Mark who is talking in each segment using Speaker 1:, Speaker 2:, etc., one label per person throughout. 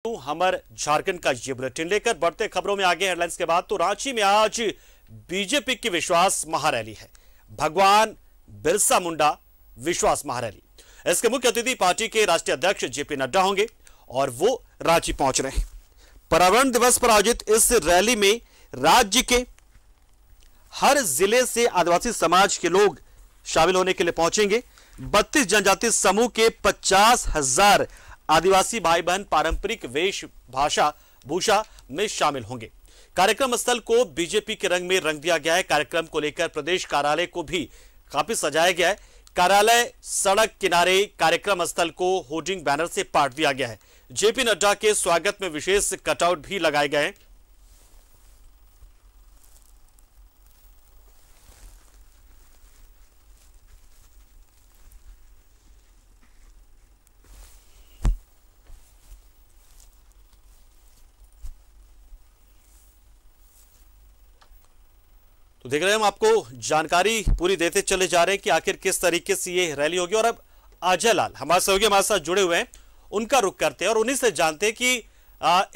Speaker 1: हमर झारखंड का ये बुलेटिन लेकर बढ़ते खबरों में आगे हेडलाइंस के बाद तो रांची में आज बीजेपी की विश्वास महारैली है। भगवान बिरसा मुंडा विश्वास महारैली। इसके मुख्य अतिथि पार्टी के राष्ट्रीय अध्यक्ष जेपी नड्डा होंगे और वो रांची पहुंच रहे हैं। पर्यावरण दिवस पर आयोजित इस रैली में राज्य के हर जिले से आदिवासी समाज के लोग शामिल होने के लिए पहुंचेंगे। 32 जनजाति समूह के 50,000 आदिवासी भाई बहन पारंपरिक वेश भाषा भूषा में शामिल होंगे। कार्यक्रम स्थल को बीजेपी के रंग में रंग दिया गया है। कार्यक्रम को लेकर प्रदेश कार्यालय को भी काफी सजाया गया है। कार्यालय सड़क किनारे कार्यक्रम स्थल को होर्डिंग बैनर से पाट दिया गया है। जेपी नड्डा के स्वागत में विशेष कटआउट भी लगाए गए हैं। तो देख रहे हैं हम आपको जानकारी पूरी देते चले जा रहे हैं कि आखिर किस तरीके से ये रैली होगी। और अब अजय लाल हमारे सहयोगी हमारे साथ जुड़े हुए हैं, उनका रुख करते हैं और उन्हीं से जानते हैं कि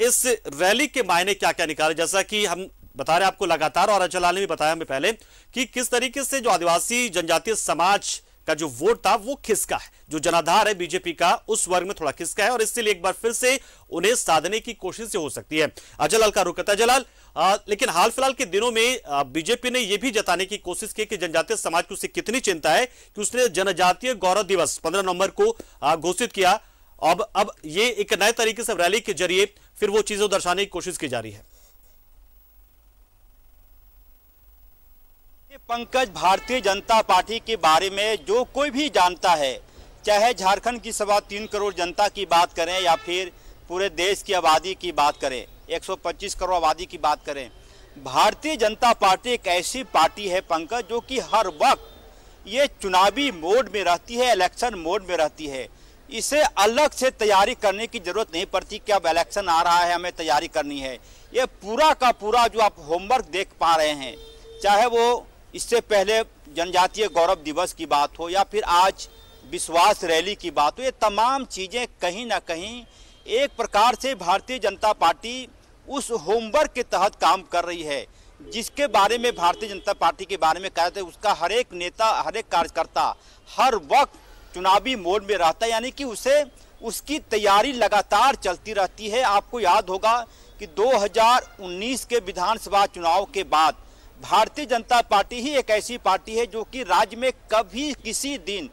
Speaker 1: इस रैली के मायने क्या क्या निकाले। जैसा कि हम बता रहे हैं आपको लगातार, और अजय लाल ने भी बताया हमें पहले कि किस तरीके से जो आदिवासी जनजातीय समाज का जो वोट था वो खिसका है, जो जनाधार है बीजेपी का उस वर्ग में थोड़ा खिसका है और इसलिए एक बार फिर से उन्हें साधने की कोशिश हो सकती है। अजय लाल का रुख करता है। अजय लाल, लेकिन हाल फिलहाल के दिनों में बीजेपी ने यह भी जताने की कोशिश की कि जनजातीय समाज को उससे कितनी चिंता है कि उसने जनजातीय गौरव दिवस 15 नवंबर को घोषित किया। अब ये एक नए तरीके से रैली के जरिए फिर वो चीजें दर्शाने की कोशिश की जा रही है।
Speaker 2: पंकज, भारतीय जनता पार्टी के बारे में जो कोई भी जानता है, चाहे झारखंड की 3.25 करोड़ जनता की बात करें या फिर पूरे देश की आबादी की बात करें, 125 करोड़ आबादी की बात करें, भारतीय जनता पार्टी एक ऐसी पार्टी है पंकज जो कि हर वक्त ये चुनावी मोड में रहती है, इलेक्शन मोड में रहती है। इसे अलग से तैयारी करने की जरूरत नहीं पड़ती कि अब इलेक्शन आ रहा है हमें तैयारी करनी है। ये पूरा का पूरा जो आप होमवर्क देख पा रहे हैं, चाहे वो इससे पहले जनजातीय गौरव दिवस की बात हो या फिर आज विश्वास रैली की बात हो, ये तमाम चीज़ें कहीं ना कहीं एक प्रकार से भारतीय जनता पार्टी उस होमवर्क के तहत काम कर रही है, जिसके बारे में भारतीय जनता पार्टी के बारे में कहते हैं उसका हर एक नेता, हर एक कार्यकर्ता हर वक्त चुनावी मोड में रहता है, यानी कि उसे उसकी तैयारी लगातार चलती रहती है। आपको याद होगा कि 2019 के विधानसभा चुनाव के बाद भारतीय जनता पार्टी ही एक ऐसी पार्टी है जो कि राज्य में कभी किसी दिन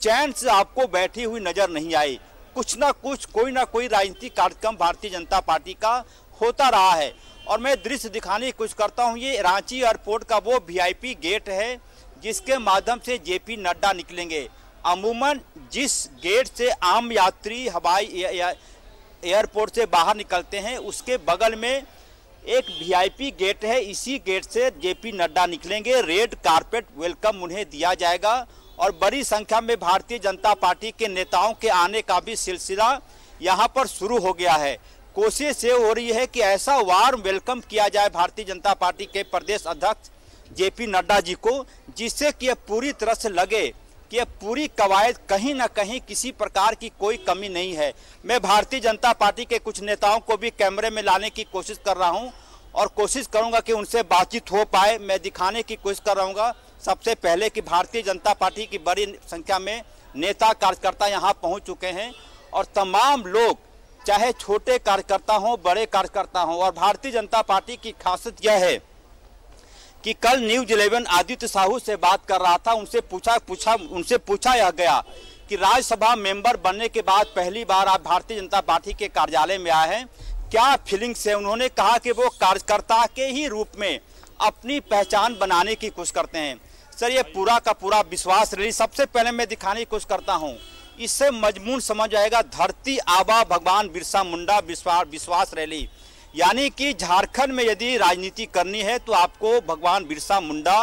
Speaker 2: चैन से आपको बैठी हुई नजर नहीं आई। कुछ ना कुछ कोई ना कोई राजनीतिक कार्यक्रम भारतीय जनता पार्टी का होता रहा है। और मैं दृश्य दिखाने की कोशिश करता हूं, ये रांची एयरपोर्ट का वो वीआईपी गेट है जिसके माध्यम से जेपी नड्डा निकलेंगे। अमूमन जिस गेट से आम यात्री हवाई एयरपोर्ट से बाहर निकलते हैं उसके बगल में एक वीआईपी गेट है, इसी गेट से जेपी नड्डा निकलेंगे। रेड कारपेट वेलकम उन्हें दिया जाएगा और बड़ी संख्या में भारतीय जनता पार्टी के नेताओं के आने का भी सिलसिला यहां पर शुरू हो गया है। कोशिश ये हो रही है कि ऐसा वार्म वेलकम किया जाए भारतीय जनता पार्टी के प्रदेश अध्यक्ष जेपी नड्डा जी को, जिससे कि पूरी तरह से लगे कि पूरी कवायद कहीं ना कहीं किसी प्रकार की कोई कमी नहीं है। मैं भारतीय जनता पार्टी के कुछ नेताओं को भी कैमरे में लाने की कोशिश कर रहा हूं और कोशिश करूंगा कि उनसे बातचीत हो पाए। मैं दिखाने की कोशिश कर रहा सबसे पहले कि भारतीय जनता पार्टी की बड़ी संख्या में नेता कार्यकर्ता यहां पहुंच चुके हैं और तमाम लोग चाहे छोटे कार्यकर्ता हों बड़े कार्यकर्ता हों। और भारतीय जनता पार्टी की खासियत यह है कि कल न्यूज 11 आदित्य साहू से बात कर रहा था, उनसे पूछा यह गया कि राज्यसभा मेंबर बनने के बाद पहली बार आप भारतीय जनता पार्टी के कार्यालय में आए हैं, क्या फीलिंग्स है। उन्होंने कहा कि वो कार्यकर्ता के ही रूप में अपनी पहचान बनाने की कोशिश करते हैं। सर, ये पूरा का पूरा विश्वास रैली सबसे पहले मैं दिखाने की कोशिश करता हूँ, इससे मजमून समझ आएगा। धरती आबा भगवान बिरसा मुंडा विश्वास रैली, यानी कि झारखंड में यदि राजनीति करनी है तो आपको भगवान बिरसा मुंडा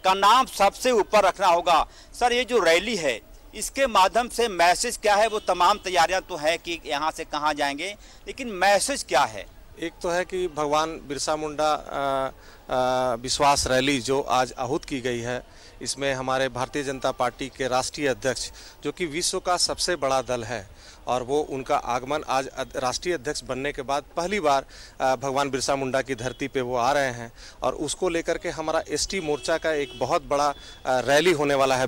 Speaker 2: का नाम सबसे ऊपर रखना होगा। सर, ये जो रैली है इसके माध्यम से मैसेज क्या है, वो तमाम तैयारियां तो है कि यहाँ से कहाँ जाएंगे, लेकिन मैसेज क्या है?
Speaker 3: एक तो है कि भगवान बिरसा मुंडा विश्वास रैली जो आज आहूत की गई है, इसमें हमारे भारतीय जनता पार्टी के राष्ट्रीय अध्यक्ष, जो कि विश्व का सबसे बड़ा दल है, और वो उनका आगमन आज राष्ट्रीय अध्यक्ष बनने के बाद पहली बार भगवान बिरसा मुंडा की धरती पे वो आ रहे हैं, और उसको लेकर के हमारा एसटी मोर्चा का एक बहुत बड़ा रैली होने वाला है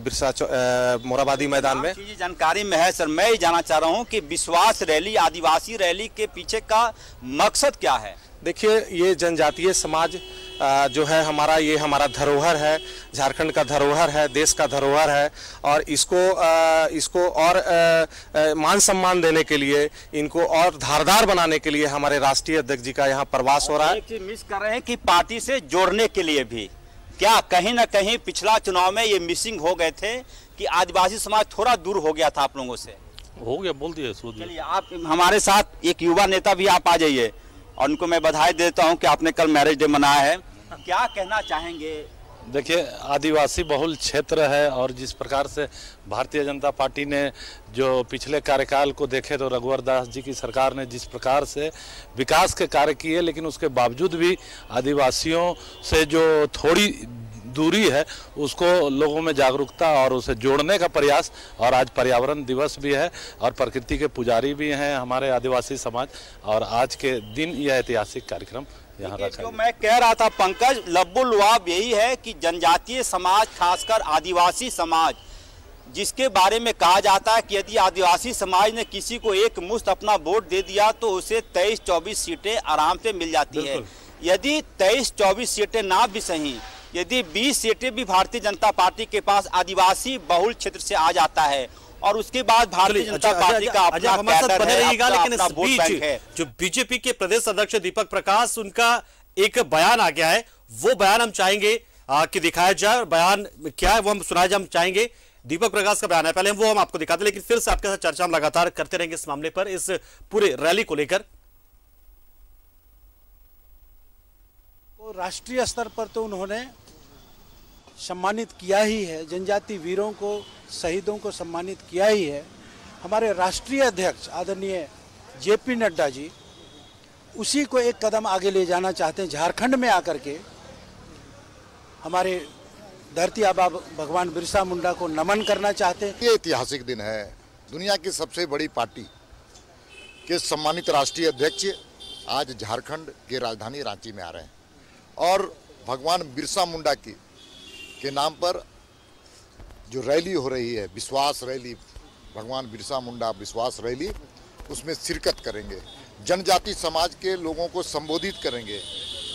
Speaker 3: मोराबादी मैदान में।
Speaker 2: जानकारी में है सर, मैं ये जानना चाह रहा हूँ कि विश्वास रैली, आदिवासी रैली के पीछे का मकसद क्या है?
Speaker 3: देखिए, ये जनजातीय समाज जो है हमारा, ये हमारा धरोहर है, झारखंड का धरोहर है, देश का धरोहर है, और इसको और मान सम्मान देने के लिए, इनको और धारदार बनाने के लिए हमारे राष्ट्रीय अध्यक्ष जी का यहाँ प्रवास हो रहा है।
Speaker 2: एक चीज मिस कर रहे हैं कि पार्टी से जोड़ने के लिए भी क्या कहीं ना कहीं पिछला चुनाव में ये मिसिंग हो गए थे कि आदिवासी समाज थोड़ा दूर हो गया था आप लोगों से?
Speaker 4: हो गया, बोल दिया।
Speaker 2: चलिए, आप हमारे साथ एक युवा नेता भी आप आ जाइए, और उनको मैं बधाई देता हूं कि आपने कल मैरिज डे मनाया है। क्या कहना चाहेंगे?
Speaker 4: देखिए, आदिवासी बहुल क्षेत्र है, और जिस प्रकार से भारतीय जनता पार्टी ने जो पिछले कार्यकाल को देखे तो रघुवर दास जी की सरकार ने जिस प्रकार से विकास के कार्य किए, लेकिन उसके बावजूद भी आदिवासियों से जो थोड़ी दूरी है उसको लोगों में जागरूकता और उसे जोड़ने का प्रयास। और आज पर्यावरण दिवस भी है और प्रकृति के पुजारी भी हैं हमारे आदिवासी समाज, और आज के दिन यह ऐतिहासिक कार्यक्रम यहाँ रखा है।
Speaker 2: जो मैं कह रहा था पंकज, लब्बुलवाब यही है कि जनजातीय समाज, खासकर आदिवासी समाज, जिसके बारे में कहा जाता है कि यदि आदिवासी समाज ने किसी को एक मुश्त अपना वोट दे दिया तो उसे 23-24 सीटें आराम से मिल जाती है। यदि 23-24 सीटें ना भी सही, यदि 20 सीटें भी भारतीय जनता पार्टी के पास आदिवासी बहुल क्षेत्र से आ जाता है, और उसके बाद भारतीय जनता पार्टी का अपना कैडर है,
Speaker 1: लेकिन इस बीच जो बीजेपी के प्रदेश अध्यक्ष दीपक प्रकाश, उनका एक बयान आ गया है, वो बयान हम चाहेंगे कि दिखाया जाए। बयान क्या है वो हम सुनाया जाए, हम चाहेंगे। दीपक प्रकाश का बयान है, पहले वो हम आपको दिखाते, लेकिन फिर से आपके साथ चर्चा हम लगातार करते रहेंगे इस मामले पर, इस पूरे रैली को लेकर।
Speaker 5: राष्ट्रीय स्तर पर तो उन्होंने सम्मानित किया ही है, जनजाति वीरों को, शहीदों को सम्मानित किया ही है। हमारे राष्ट्रीय अध्यक्ष आदरणीय जेपी नड्डा जी उसी को एक कदम आगे ले जाना चाहते हैं। झारखंड में आकर के हमारे धरती आबा भगवान बिरसा मुंडा को नमन करना चाहते हैं।
Speaker 6: ये ऐतिहासिक दिन है। दुनिया की सबसे बड़ी पार्टी के सम्मानित राष्ट्रीय अध्यक्ष आज झारखंड के राजधानी रांची में आ रहे हैं, और भगवान बिरसा मुंडा के नाम पर जो रैली हो रही है, विश्वास रैली, भगवान बिरसा मुंडा विश्वास रैली, उसमें शिरकत करेंगे, जनजाति समाज के लोगों को संबोधित करेंगे,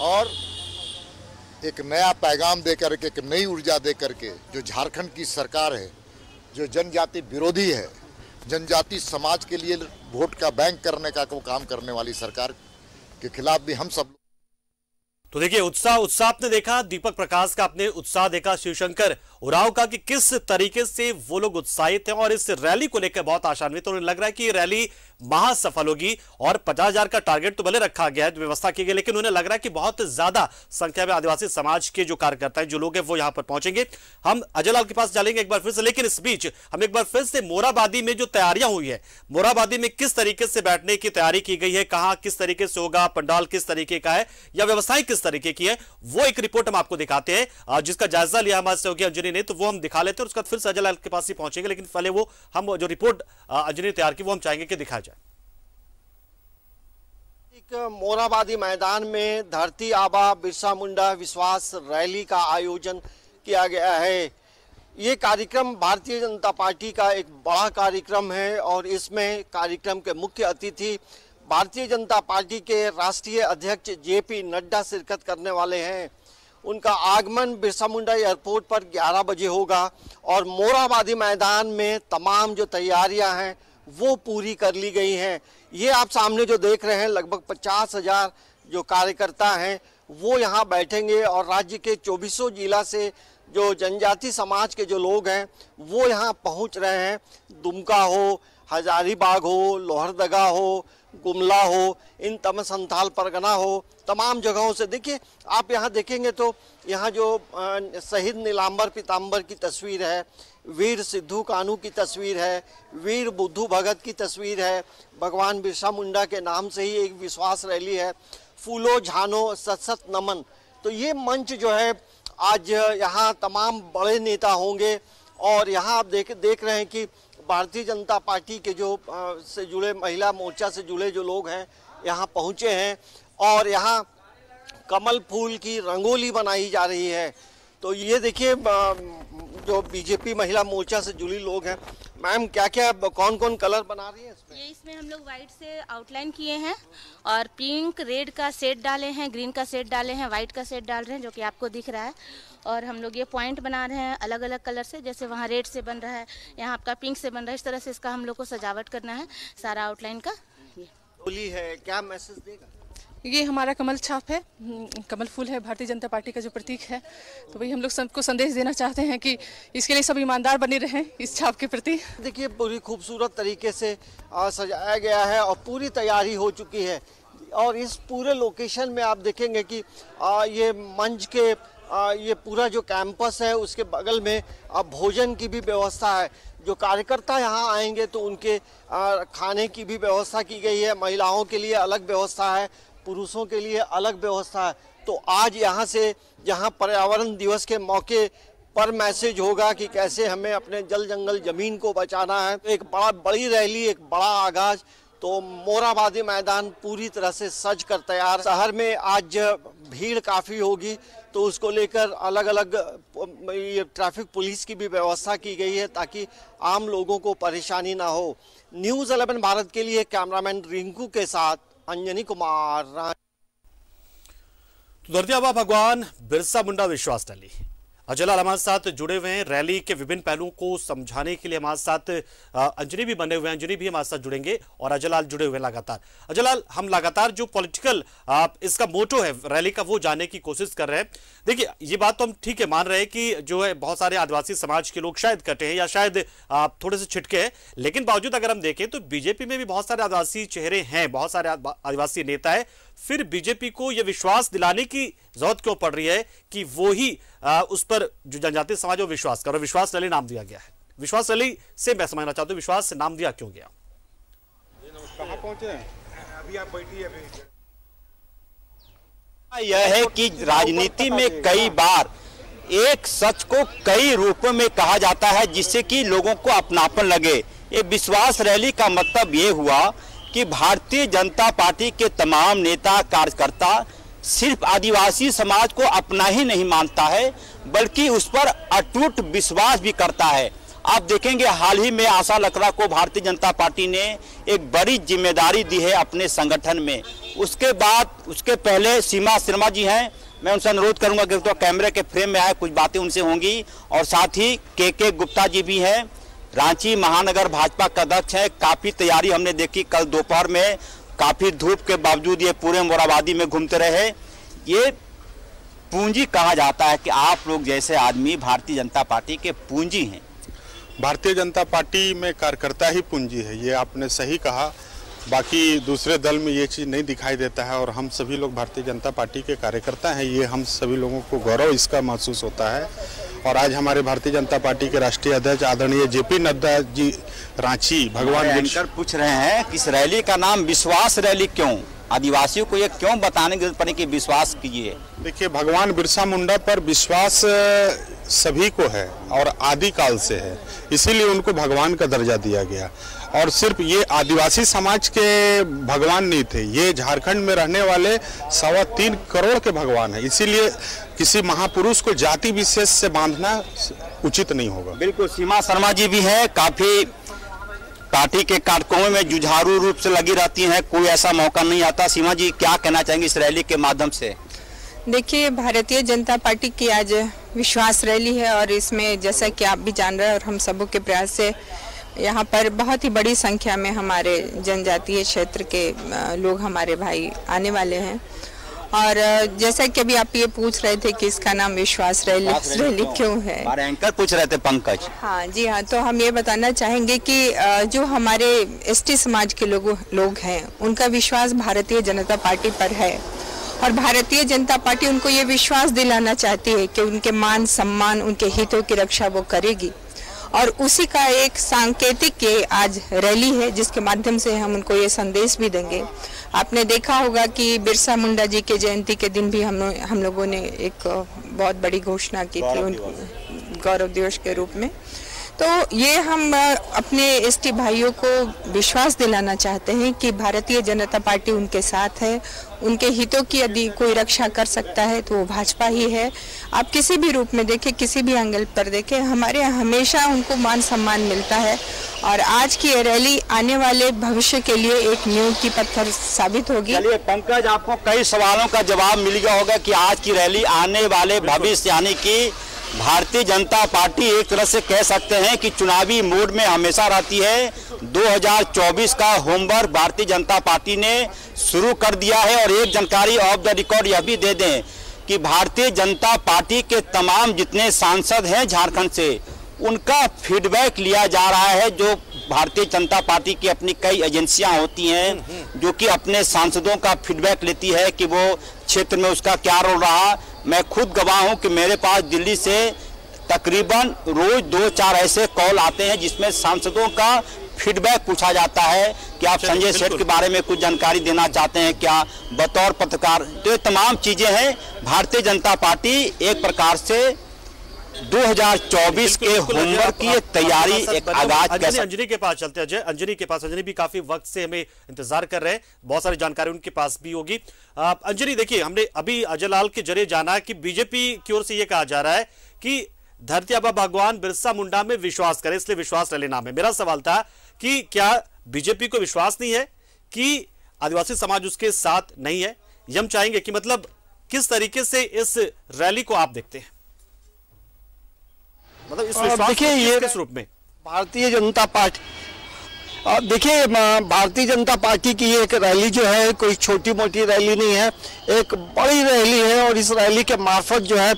Speaker 6: और एक नया पैगाम देकर के, एक नई ऊर्जा देकर के, जो झारखंड की सरकार है, जो जनजाति विरोधी है, जनजाति समाज के लिए वोट का बैंक करने का काम करने वाली सरकार के खिलाफ भी हम सब।
Speaker 1: तो देखिए, उत्साह आपने देखा, दीपक प्रकाश का आपने उत्साह देखा, शिवशंकर उरांव का कि किस तरीके से वो लोग उत्साहित हैं और इस रैली को लेकर बहुत आशान्वित। तो उन्हें लग रहा है कि ये रैली महासफल होगी, और 50,000 का टारगेट तो भले रखा गया है, व्यवस्था की गई, लेकिन उन्हें लग रहा है कि बहुत ज्यादा संख्या में आदिवासी समाज के जो कार्यकर्ता हैं, जो लोग हैं, वो यहां पर पहुंचेंगे। हम अजय लाल के पास चलेंगे एक बार फिर से, लेकिन इस बीच हम एक बार फिर से मोराबादी में जो तैयारियां हुई है, मोराबादी में किस तरीके से बैठने की तैयारी की गई है, कहां किस तरीके से होगा, पंडाल किस तरीके का है, या व्यवस्थाएं किस तरीके की है, वो एक रिपोर्ट हम आपको दिखाते हैं, जिसका जायजा लिया हमारे सहयोगी अंजनी ने, तो वो हम दिखा लेते हैं, उसके बाद फिर से अजय लाल के पास ही पहुंचेंगे। लेकिन पहले वो हम जो रिपोर्ट अंजनी तैयार की वो हम चाहेंगे कि दिखाया जाए।
Speaker 7: मोराबादी मैदान में धरती आबा बिरसा मुंडा विश्वास रैली का आयोजन किया गया है। ये कार्यक्रम भारतीय जनता पार्टी का एक बड़ा कार्यक्रम है, और इसमें कार्यक्रम के मुख्य अतिथि भारतीय जनता पार्टी के राष्ट्रीय अध्यक्ष जेपी नड्डा शिरकत करने वाले हैं। उनका आगमन बिरसा मुंडा एयरपोर्ट पर 11 बजे होगा, और मोराबादी मैदान में तमाम जो तैयारियां हैं वो पूरी कर ली गई हैं। ये आप सामने जो देख रहे हैं, लगभग 50,000 जो कार्यकर्ता हैं वो यहाँ बैठेंगे, और राज्य के 24 जिला से जो जनजाति समाज के जो लोग हैं वो यहाँ पहुँच रहे हैं। दुमका हो, हजारीबाग हो, लोहरदगा हो, गुमला हो, इन तमाम संथाल परगना हो, तमाम जगहों से। देखिए, आप यहाँ देखेंगे तो यहाँ जो शहीद नीलांबर पीताम्बर की तस्वीर है, वीर सिद्धू कानू की तस्वीर है, वीर बुद्धू भगत की तस्वीर है, भगवान बिरसा मुंडा के नाम से ही एक विश्वास रैली है, फूलो झानो सत सत नमन, तो ये मंच जो है आज यहाँ तमाम बड़े नेता होंगे और यहाँ आप देख रहे हैं कि भारतीय जनता पार्टी के जो से जुड़े महिला मोर्चा से जुड़े जो लोग हैं यहाँ पहुँचे हैं और यहाँ कमल फूल की रंगोली बनाई जा रही है। तो ये देखिए जो बीजेपी महिला मोर्चा से जुड़ी लोग हैं, मैम क्या क्या कौन कौन कलर बना रही है इसमें?
Speaker 8: इसमें हम लोग वाइट से आउटलाइन किए हैं और पिंक रेड का सेट डाले हैं, ग्रीन का सेट डाले हैं, वाइट का सेट डाल रहे हैं जो कि आपको दिख रहा है। और हम लोग ये पॉइंट बना रहे हैं अलग अलग कलर से, जैसे वहाँ रेड से बन रहा है, यहाँ आपका पिंक से बन रहा है, इस तरह से इसका हम लोग को सजावट करना है सारा आउटलाइन का।
Speaker 7: होली है, क्या मैसेज देगा?
Speaker 9: ये हमारा कमल छाप है, कमल फूल है, भारतीय जनता पार्टी का जो प्रतीक है। तो वही हम लोग सबको संदेश देना चाहते हैं कि इसके लिए सब ईमानदार बने रहें इस छाप के प्रति।
Speaker 7: देखिए पूरी खूबसूरत तरीके से सजाया गया है और पूरी तैयारी हो चुकी है। और इस पूरे लोकेशन में आप देखेंगे कि ये मंच के ये पूरा जो कैंपस है उसके बगल में भोजन की भी व्यवस्था है। जो कार्यकर्ता यहाँ आएंगे तो उनके खाने की भी व्यवस्था की गई है। महिलाओं के लिए अलग व्यवस्था है, पुरुषों के लिए अलग व्यवस्था है। तो आज यहाँ से जहाँ पर्यावरण दिवस के मौके पर मैसेज होगा कि कैसे हमें अपने जल जंगल जमीन को बचाना है। एक बड़ी रैली, एक बड़ा आगाज। तो मोरहाबादी मैदान पूरी तरह से सज कर तैयार। शहर में आज भीड़ काफ़ी होगी तो उसको लेकर अलग अलग ये ट्रैफिक पुलिस की भी व्यवस्था की गई है ताकि आम लोगों को परेशानी ना हो। न्यूज़ 11 भारत के लिए कैमरामैन रिंकू के साथ अंजनी कुमार।
Speaker 1: तो धरती आबा भगवान बिरसा मुंडा विश्वास रैली, अजयलाल हमारे साथ जुड़े हुए हैं। रैली के विभिन्न पहलुओं को समझाने के लिए हमारे साथ अंजनी भी बने हुए हैं, अंजनी भी हमारे साथ जुड़ेंगे और अजयलाल जुड़े हुए हैं लगातार। अजयलाल, हम लगातार जो पॉलिटिकल इसका मोटो है रैली का वो जानने की कोशिश कर रहे हैं। देखिए ये बात तो हम ठीक है मान रहे हैं कि जो है बहुत सारे आदिवासी समाज के लोग शायद कटे हैं या शायद थोड़े से छिटके हैं, लेकिन बावजूद अगर हम देखें तो बीजेपी में भी बहुत सारे आदिवासी चेहरे हैं, बहुत सारे आदिवासी नेता है। फिर बीजेपी को यह विश्वास दिलाने की जरूरत क्यों पड़ रही है कि वो ही उस पर जो जनजातीय समाज वो विश्वास करो? विश्वास रैली नाम दिया गया है। विश्वास रैली से मैं समझना चाहता हूँ विश्वास से नाम दिया क्यों गया?
Speaker 10: कहाँ पहुंचे हैं? अभी आप बैठिए।
Speaker 2: यह है कि राजनीति में कई बार एक सच को कई रूपों में कहा जाता है जिससे कि लोगों को अपनापन लगे। ये विश्वास रैली का मतलब ये हुआ कि भारतीय जनता पार्टी के तमाम नेता कार्यकर्ता सिर्फ आदिवासी समाज को अपना ही नहीं मानता है बल्कि उस पर अटूट विश्वास भी करता है। आप देखेंगे हाल ही में आशा लकड़ा को भारतीय जनता पार्टी ने एक बड़ी जिम्मेदारी दी है अपने संगठन में। उसके बाद उसके पहले सीमा शर्मा जी हैं, मैं उनसे अनुरोध करूंगा कि तो कैमरे के फ्रेम में आए, कुछ बातें उनसे होंगी। और साथ ही के गुप्ता जी भी हैं, रांची महानगर भाजपा का अध्यक्ष है। काफी तैयारी हमने देखी, कल दोपहर में काफी धूप के बावजूद ये पूरे मोरहाबादी में घूमते रहे। ये पूंजी कहा जाता है कि आप लोग जैसे आदमी भारतीय जनता पार्टी के पूंजी हैं।
Speaker 10: भारतीय जनता पार्टी में कार्यकर्ता ही पूंजी है, ये आपने सही कहा। बाकी दूसरे दल में ये चीज़ नहीं दिखाई देता है और हम सभी लोग भारतीय जनता पार्टी के कार्यकर्ता हैं, ये हम सभी लोगों को गौरव इसका महसूस होता है। और आज हमारे भारतीय जनता पार्टी के राष्ट्रीय अध्यक्ष आदरणीय जेपी नड्डा जी रांची भगवान
Speaker 2: एंकर पूछ रहे हैं कि इस रैली का नाम विश्वास रैली क्यों? आदिवासियों को ये क्यों बताने की जरूरत पड़ी कि विश्वास कीजिए?
Speaker 10: देखिए, भगवान बिरसा मुंडा पर विश्वास सभी को है और आदिकाल से है, इसीलिए उनको भगवान का दर्जा दिया गया। और सिर्फ ये आदिवासी समाज के भगवान नहीं थे, ये झारखंड में रहने वाले 3.25 करोड़ के भगवान है। इसीलिए किसी महापुरुष को जाति विशेष से बांधना उचित नहीं होगा।
Speaker 2: बिल्कुल। सीमा शर्मा जी भी हैं, काफी पार्टी के कार्यक्रमों में जुझारू रूप से लगी रहती हैं, कोई ऐसा मौका नहीं आता। सीमा जी क्या कहना चाहेंगे इस रैली के माध्यम से?
Speaker 11: देखिए, भारतीय जनता पार्टी की आज विश्वास रैली है और इसमें जैसा कि आप भी जान रहे हैं और हम सबों के प्रयास से यहाँ पर बहुत ही बड़ी संख्या में हमारे जनजातीय क्षेत्र के लोग, हमारे भाई आने वाले हैं। और जैसा कि अभी आप ये पूछ रहे थे कि इसका नाम विश्वास रैली क्यों है,
Speaker 2: हमारे एंकर पूछ रहे थे पंकज।
Speaker 11: हाँ जी हाँ, तो हम ये बताना चाहेंगे कि जो हमारे एसटी समाज के लोग हैं उनका विश्वास भारतीय जनता पार्टी पर है और भारतीय जनता पार्टी उनको ये विश्वास दिलाना चाहती है कि उनके मान सम्मान, उनके हितों की रक्षा वो करेगी। और उसी का एक सांकेतिक ये आज रैली है जिसके माध्यम से हम उनको ये संदेश भी देंगे। आपने देखा होगा कि बिरसा मुंडा जी के जयंती के दिन भी हम लोगों ने एक बहुत बड़ी घोषणा की थी गौरव दिवस के रूप में। तो ये हम अपने एसटी भाइयों को विश्वास दिलाना चाहते हैं कि भारतीय जनता पार्टी उनके साथ है। उनके हितों की यदि कोई रक्षा कर सकता है तो वो भाजपा ही है। आप किसी भी रूप में देखें, किसी भी एंगल पर देखें, हमारे यहाँ हमेशा उनको मान सम्मान मिलता है। और आज की ये रैली आने वाले भविष्य के लिए एक नींव की पत्थर साबित होगी।
Speaker 2: चलिए पंकज, आपको कई सवालों का जवाब मिल गया होगा कि आज की रैली आने वाले भविष्य यानी कि भारतीय जनता पार्टी एक तरह से कह सकते हैं कि चुनावी मोड में हमेशा रहती है। 2024 का होमवर्क भारतीय जनता पार्टी ने शुरू कर दिया है। और एक जानकारी ऑफ द रिकॉर्ड यह भी दे दें कि भारतीय जनता पार्टी के तमाम जितने सांसद हैं झारखंड से, उनका फीडबैक लिया जा रहा है। जो भारतीय जनता पार्टी की अपनी कई एजेंसियां होती हैं जो कि अपने सांसदों का फीडबैक लेती है कि वो क्षेत्र में उसका क्या रोल रहा। मैं खुद गवाह हूं कि मेरे पास दिल्ली से तकरीबन रोज 2-4 ऐसे कॉल आते हैं जिसमें सांसदों का फीडबैक पूछा जाता है कि आप संजय सेठ के बारे में कुछ जानकारी देना चाहते हैं क्या बतौर पत्रकार। तो ये तमाम चीजें हैं। भारतीय जनता पार्टी एक प्रकार से 2024 के होमवर्क की तैयारी एक आगाज कर।
Speaker 1: अंजनी के पास चलते हैं। अंजनी के पास, अंजनी भी काफी वक्त से हमें इंतजार कर रहे हैं, बहुत सारी जानकारी उनके पास भी होगी। अंजनी देखिए, हमने अभी अजय लाल के जरिए जाना कि बीजेपी की ओर से यह कहा जा रहा है कि धरती आबा भगवान बिरसा मुंडा में विश्वास करें, इसलिए विश्वास रैली नाम है। मेरा सवाल था कि क्या बीजेपी को विश्वास नहीं है कि आदिवासी समाज उसके साथ नहीं है? हम चाहेंगे कि मतलब किस तरीके से इस रैली को आप देखते हैं, मतलब इस विश्वास किस रूप में?
Speaker 7: भारतीय जनता पार्टी, देखिए भारतीय जनता पार्टी की एक रैली जो है कोई छोटी मोटी रैली नहीं है, एक बड़ी रैली है। और इस रैली के मार्फत जो है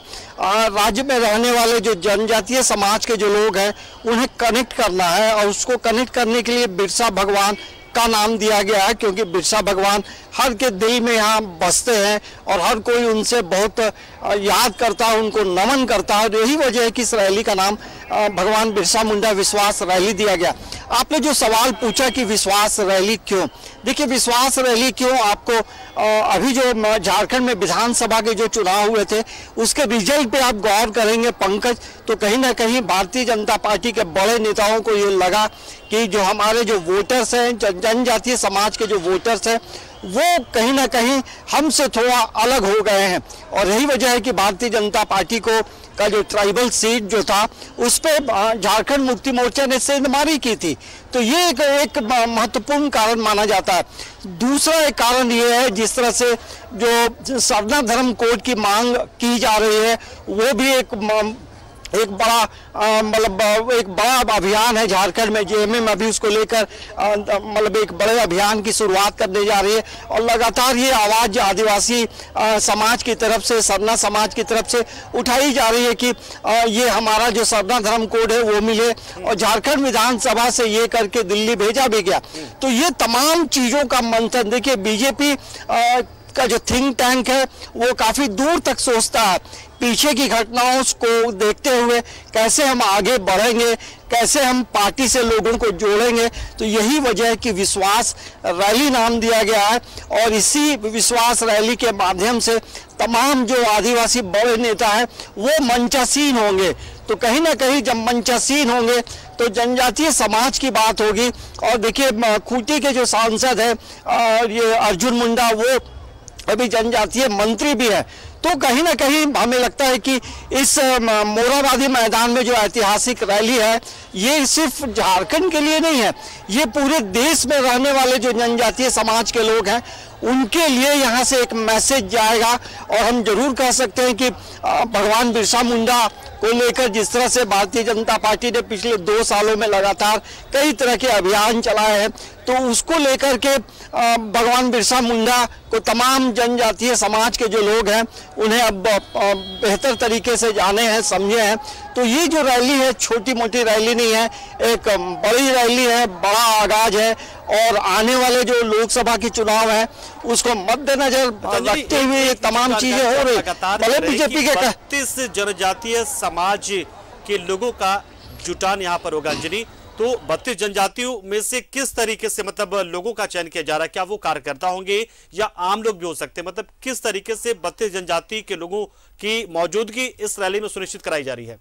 Speaker 7: राज्य में रहने वाले जो जनजातीय समाज के जो लोग हैं उन्हें कनेक्ट करना है। और उसको कनेक्ट करने के लिए बिरसा भगवान का नाम दिया गया है, क्योंकि बिरसा भगवान हर के दिल में यहाँ बसते हैं और हर कोई उनसे बहुत याद करता है, उनको नमन करता है। यही वजह है कि इस रैली का नाम भगवान बिरसा मुंडा विश्वास रैली दिया गया। आपने जो सवाल पूछा कि विश्वास रैली क्यों, देखिए विश्वास रैली क्यों, आपको अभी जो झारखंड में विधानसभा के जो चुनाव हुए थे उसके रिजल्ट पे आप गौर करेंगे पंकज, तो कहीं ना कहीं भारतीय जनता पार्टी के बड़े नेताओं को ये लगा कि जो हमारे जो वोटर्स हैं, जनजातीय समाज के जो वोटर्स हैं, वो कहीं ना कहीं हमसे थोड़ा अलग हो गए हैं। और यही वजह है कि भारतीय जनता पार्टी को का जो ट्राइबल सीट जो था उस पे झारखंड मुक्ति मोर्चा ने सेंधमारी की थी। तो ये एक महत्वपूर्ण कारण माना जाता है। दूसरा एक कारण ये है जिस तरह से जो सरना धर्म कोड की मांग की जा रही है वो भी एक बड़ा मतलब एक बड़ा अभियान है झारखंड में। जेएमएम अभी उसको लेकर मतलब एक बड़े अभियान की शुरुआत करने जा रही है। और लगातार ये आवाज़ आदिवासी समाज की तरफ से, सरना समाज की तरफ से उठाई जा रही है कि ये हमारा जो सरना धर्म कोड है वो मिले। और झारखंड विधानसभा से ये करके दिल्ली भेजा भी गया। तो ये तमाम चीज़ों का मंथन, देखिए बीजेपी का जो थिंक टैंक है वो काफ़ी दूर तक सोचता है, पीछे की घटनाओं को देखते हुए कैसे हम आगे बढ़ेंगे, कैसे हम पार्टी से लोगों को जोड़ेंगे। तो यही वजह है कि विश्वास रैली नाम दिया गया है। और इसी विश्वास रैली के माध्यम से तमाम जो आदिवासी बड़े नेता हैं वो मंचासीन होंगे। तो कहीं ना कहीं जब मंचासीन होंगे तो जनजातीय समाज की बात होगी। और देखिए खूंटी के जो सांसद हैं ये अर्जुन मुंडा, वो अभी जनजातीय मंत्री भी है। तो कहीं ना कहीं हमें लगता है कि इस मोराबादी मैदान में जो ऐतिहासिक रैली है ये सिर्फ झारखंड के लिए नहीं है, ये पूरे देश में रहने वाले जो जनजातीय समाज के लोग हैं उनके लिए यहाँ से एक मैसेज जाएगा। और हम जरूर कह सकते हैं कि भगवान बिरसा मुंडा को लेकर जिस तरह से भारतीय जनता पार्टी ने पिछले 2 सालों में लगातार कई तरह के अभियान चलाए हैं, तो उसको लेकर के भगवान बिरसा मुंडा को तमाम जनजातीय समाज के जो लोग हैं उन्हें अब बेहतर तरीके से जाने हैं, समझे हैं। तो ये जो रैली है छोटी मोटी रैली नहीं है, एक बड़ी रैली है, बड़ा आगाज है। और आने वाले जो लोकसभा के चुनाव है उसको मद्देनजर रखते हुए ये तमाम चीजें हो रही। भले बीजेपी के
Speaker 1: 32 जनजातीय समाज के लोगों का जुटान यहाँ पर होगा अंजनी, तो 32 जनजातियों में से किस तरीके से मतलब लोगों का चयन किया जा रहा है? क्या वो कार्यकर्ता होंगे या आम लोग भी हो सकते हैं? मतलब किस तरीके से 32 जनजाति के लोगों की मौजूदगी इस रैली में सुनिश्चित कराई जा रही है?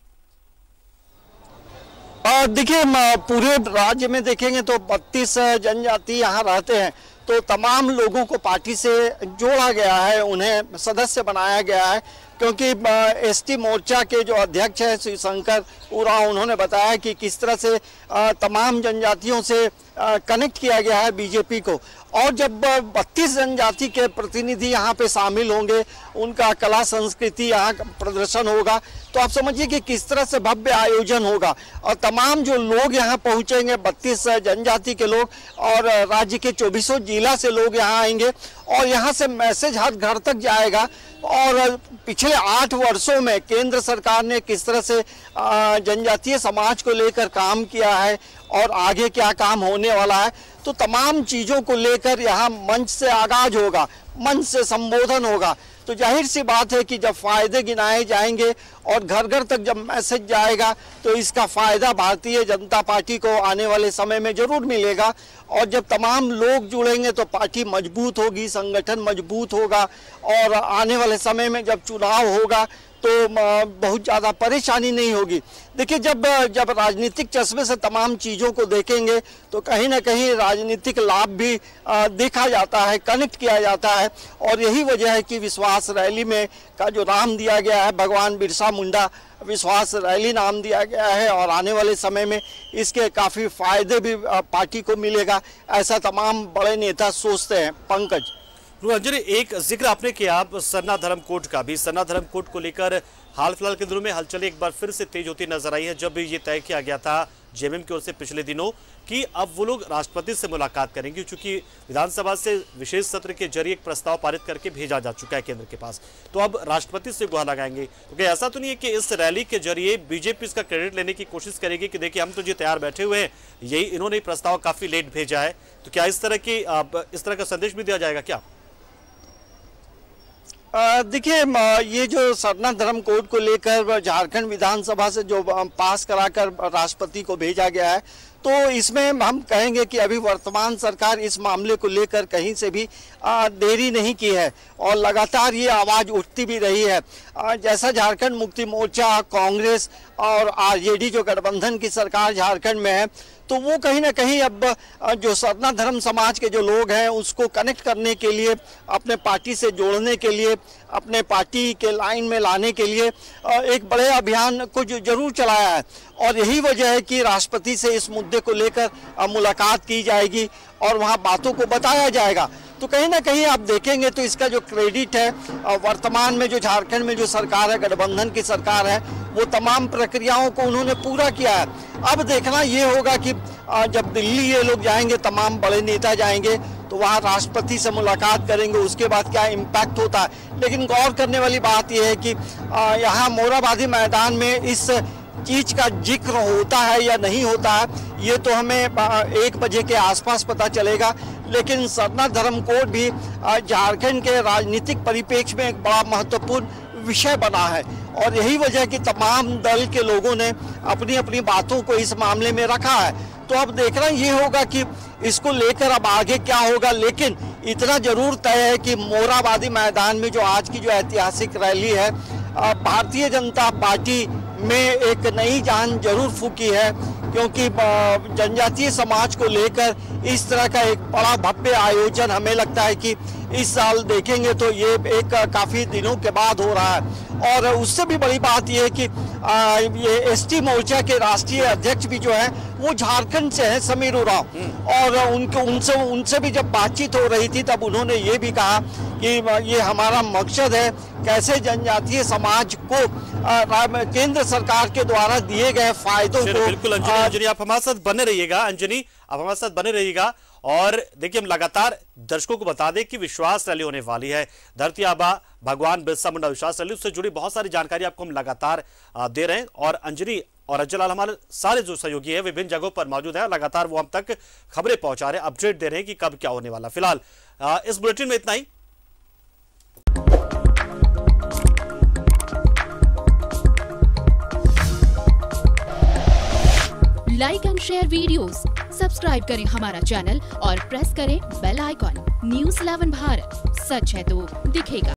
Speaker 7: देखिए, पूरे राज्य में देखेंगे तो 32 जनजाति यहाँ रहते हैं, तो तमाम लोगों को पार्टी से जोड़ा गया है, उन्हें सदस्य बनाया गया है। क्योंकि एसटी मोर्चा के जो अध्यक्ष है श्री शंकर उरांव, उन्होंने बताया कि किस तरह से तमाम जनजातियों से कनेक्ट किया गया है बीजेपी को। और जब 32 जनजाति के प्रतिनिधि यहाँ पे शामिल होंगे, उनका कला संस्कृति यहाँ प्रदर्शन होगा, तो आप समझिए कि किस तरह से भव्य आयोजन होगा। और तमाम जो लोग यहाँ पहुँचेंगे, 32 जनजाति के लोग और राज्य के 24 जिला से लोग यहाँ आएंगे और यहाँ से मैसेज हर घर तक जाएगा। और पिछले 8 वर्षों में केंद्र सरकार ने किस तरह से जनजातीय समाज को लेकर काम किया है और आगे क्या काम होने वाला है, तो तमाम चीज़ों को लेकर यहाँ मंच से आगाज होगा, मंच से संबोधन होगा। तो जाहिर सी बात है कि जब फायदे गिनाए जाएंगे और घर घर तक जब मैसेज जाएगा, तो इसका फायदा भारतीय जनता पार्टी को आने वाले समय में जरूर मिलेगा। और जब तमाम लोग जुड़ेंगे तो पार्टी मजबूत होगी, संगठन मजबूत होगा और आने वाले समय में जब चुनाव होगा तो बहुत ज़्यादा परेशानी नहीं होगी। देखिए, जब राजनीतिक चश्मे से तमाम चीज़ों को देखेंगे तो कहीं ना कहीं राजनीतिक लाभ भी देखा जाता है, कनेक्ट किया जाता है। और यही वजह है कि विश्वास रैली में का जो नाम दिया गया है, भगवान बिरसा मुंडा विश्वास रैली नाम दिया गया है। और आने वाले समय में इसके काफ़ी फायदे भी पार्टी को मिलेगा, ऐसा तमाम बड़े नेता सोचते हैं। पंकज,
Speaker 1: अंजनी, एक जिक्र आपने किया सरना धर्मकोट का भी। सरना धर्मकोट को लेकर हाल फिलहाल के दिनों में हलचल एक बार फिर से तेज होती नजर आई है, जब ये तय किया गया था जेएमएम की ओर से पिछले दिनों कि अब वो लोग राष्ट्रपति से मुलाकात करेंगे, क्योंकि विधानसभा से विशेष सत्र के जरिए एक प्रस्ताव पारित करके भेजा जा चुका है केंद्र के पास, तो अब राष्ट्रपति से गुहार लगाएंगे। तो ऐसा तो नहीं है कि इस रैली के जरिए बीजेपी इसका क्रेडिट लेने की कोशिश करेगी कि देखिए हम तो जी तैयार बैठे हुए हैं, यही इन्होंने प्रस्ताव काफी लेट भेजा है? तो क्या इस तरह का संदेश भी दिया जाएगा क्या?
Speaker 7: देखिए, ये जो सरना धर्म कोड को लेकर झारखंड विधानसभा से जो पास कराकर राष्ट्रपति को भेजा गया है, तो इसमें हम कहेंगे कि अभी वर्तमान सरकार इस मामले को लेकर कहीं से भी देरी नहीं की है और लगातार ये आवाज़ उठती भी रही है। जैसा झारखंड मुक्ति मोर्चा, कांग्रेस और आरजेडी जो गठबंधन की सरकार झारखंड में है, तो वो कहीं ना कहीं अब जो सरना धर्म समाज के जो लोग हैं उसको कनेक्ट करने के लिए, अपने पार्टी से जोड़ने के लिए, अपने पार्टी के लाइन में लाने के लिए एक बड़े अभियान को जरूर चलाया है। और यही वजह है कि राष्ट्रपति से इस मुद्दे को लेकर मुलाकात की जाएगी और वहाँ बातों को बताया जाएगा। तो कहीं ना कहीं आप देखेंगे तो इसका जो क्रेडिट है, वर्तमान में जो झारखंड में जो सरकार है, गठबंधन की सरकार है, वो तमाम प्रक्रियाओं को उन्होंने पूरा किया है। अब देखना ये होगा कि जब दिल्ली ये लोग जाएंगे, तमाम बड़े नेता जाएंगे, तो वहाँ राष्ट्रपति से मुलाकात करेंगे, उसके बाद क्या इम्पैक्ट होता है। लेकिन गौर करने वाली बात यह है कि यहाँ मोरहाबादी मैदान में इस चीज का जिक्र होता है या नहीं होता है, ये तो हमें 1 बजे के आसपास पता चलेगा। लेकिन सरना धर्म कोड भी झारखंड के राजनीतिक परिप्रेक्ष्य में एक बड़ा महत्वपूर्ण विषय बना है। और यही वजह कि तमाम दल के लोगों ने अपनी अपनी बातों को इस मामले में रखा है। तो अब देखना ये होगा कि इसको लेकर अब आगे क्या होगा। लेकिन इतना जरूर तय है कि मोरहाबादी मैदान में जो आज की जो ऐतिहासिक रैली है, भारतीय जनता पार्टी में एक नई जान जरूर फूकी है, क्योंकि जनजातीय समाज को लेकर इस तरह का एक बड़ा भव्य आयोजन हमें लगता है कि इस साल देखेंगे तो ये एक काफ़ी दिनों के बाद हो रहा है। और उससे भी बड़ी बात यह है कि ये एसटी मोर्चा के राष्ट्रीय अध्यक्ष भी जो है वो झारखंड से हैं, समीर उरांव। और उनसे भी जब बातचीत हो रही थी तब उन्होंने ये भी कहा कि ये हमारा मकसद है कैसे जनजातीय समाज को केंद्र सरकार के द्वारा दिए गए फायदों को।
Speaker 1: बिल्कुल अंजनी, आप हमारे साथ बने रहिएगा। अंजनी, आप हमारे साथ बने रहिएगा। और देखिए, हम लगातार दर्शकों को बता दें कि विश्वास रैली होने वाली है, धरती आबा भगवान बिरसा मुंडा विश्वास रैली, उससे जुड़ी बहुत सारी जानकारी आपको हम लगातार दे रहे हैं। और अंजनी और अज्जलाल हमारे सारे जो सहयोगी है विभिन्न जगहों पर मौजूद है, लगातार वो हम तक खबरें पहुंचा रहे हैं, अपडेट दे रहे हैं कि कब क्या होने वाला। फिलहाल इस बुलेटिन में इतना ही।
Speaker 12: Like and share videos, subscribe करें हमारा चैनल और प्रेस करें बेल आइकॉन। News 11 भारत, सच है तो दिखेगा।